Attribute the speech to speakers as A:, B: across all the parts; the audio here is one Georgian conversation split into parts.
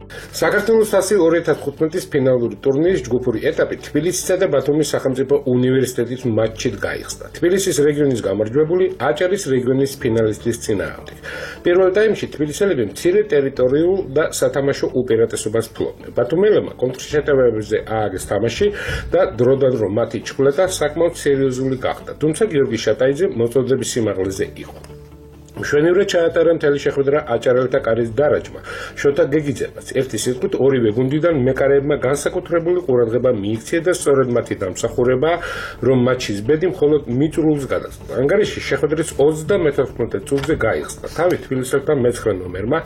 A: საქართველოს 2015-ის ფინალური ტურნირის ჯგუფური ეტაპი თბილისისა და ბათუმის სახელმწიფო უნივერსიტეტის მატჩით გაიხსნა. თბილისის რეგიონის გამარჯვებული აჭარის რეგიონის ფინალისტის წინააღმდეგ. პირველ ტაიმში თბილისელები მცირე ტერიტორიულ და სათამაშო უპირატესობას ფლობდნენ. ბათუმელებმა კონტრშეტევებზე ააგეს თამაში და დროდადრო მათი ჩხვლეტა საკმაოდ სერიოზული გახდა. თუმცა გიორგი შატაიძე მოწოდების სიმაღლეზე იყო. მშვენივრად ჩაატარა მთელი შეხვედრა აჭარელთა კარის დარაჯმა, შოთა გეგიძემაც. ერთი სიტყვით ორივე გუნდიდან მეკარეებმა განსაკუთრებული ყურადღება მიიქცია და სწორედ მათი დამსახურებაა, რომ მატჩის ბედი მხოლოდ მიწურულს გადასცა. ანგარიში შეხვედრის 34 წუთზე გაიხსნა. თავი თბილისელთა მე-9 ნომერმა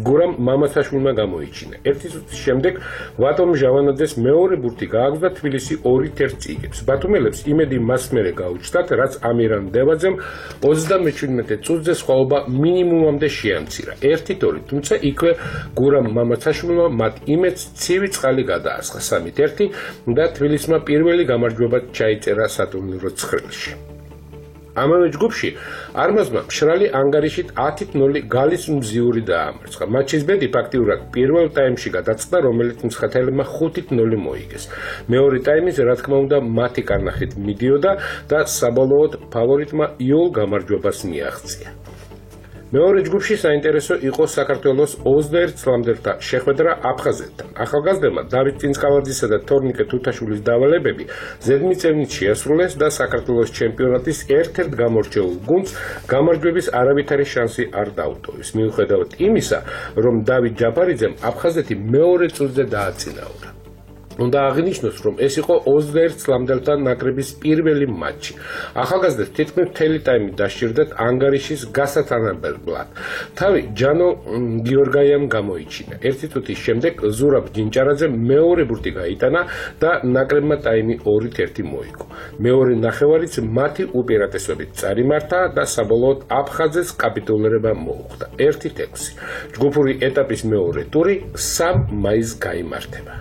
A: გურამ მამაცაშვილმა გამოიჩინა. ერთი წუთის შემდეგ ვატომ ჟავანაძეს მეორე ბურთი გააგზავნა თბილისი 2-1 იგებს. ბათუმელებს იმედი მას მერე გაუჩნდათ, რაც ამირან დევაძემ 37 წუთზე მინიმუმამდე შეამცირა. 1-2, თუმცა იქვე გურამ მამაცაშვილმა მათ იმედს ცივი წყალი გადაასხა 3-1 და თბილისმა პირველი გამარჯვება ჩაიწერა სატურნირო ცხრილში. ამავე ჯგუფში არმაზმა მშრალი ანგარიშით 10-0 გალის მზიური დაამარცხა. მატჩის ბედი ფაქტიურად პირველ ტაიმში გადაწყდა, რომელიც მცხეთელებმა 5-0 მოიგეს. მეორე ტაიმის, რა თქმა უნდა, მათი კარნახით მიდიოდა და საბოლოოდ ფავორიტმა იოლ გამარჯვებას მიაღწია. მეორე ჯგუფში საინტერესო იყო საქართველოს 21 წლამდელთა შეხვედრა აფხაზეთთან. ახალგაზრდებმა დავით წინწყალაძისა და თორნიკე თუთაშვილის დავალებები ზედმიწევნით შეასრულეს და საქართველოს ჩემპიონატის ერთ-ერთ გამორჩეულ გუნდს გამარჯვების არავითარი შანსი არ დაუტოვეს. მიუხედავად იმისა, რომ დავით ჯაფარიძემ აფხაზეთი მეორე წუთზე დააწინაურა. უნდა აღინიშნოს, რომ ეს იყო 21 წლამდელთა ნაკრების პირველი მატჩი. ახალგაზრდებს თითქმის მთელი ტაიმი დასჭირდათ ანგარიშის გასათანადებლად. თავი ჯანო გიორგაიამ გამოიჩინა. ერთი წუთის შემდეგ ზურაბ ჯინჭარაძემ მეორე ბურთი გაიტანა და ნაკრებმა ტაიმი 2-1 მოიგო. მეორე ნახევარიც მათი უპირატესობით წარიმართა და საბოლოოდ აფხაზეთს კაპიტულირება მოუხდა 1-6. ჯგუფური ეტაპის მეორე ტური 3 მაისს გაიმართება.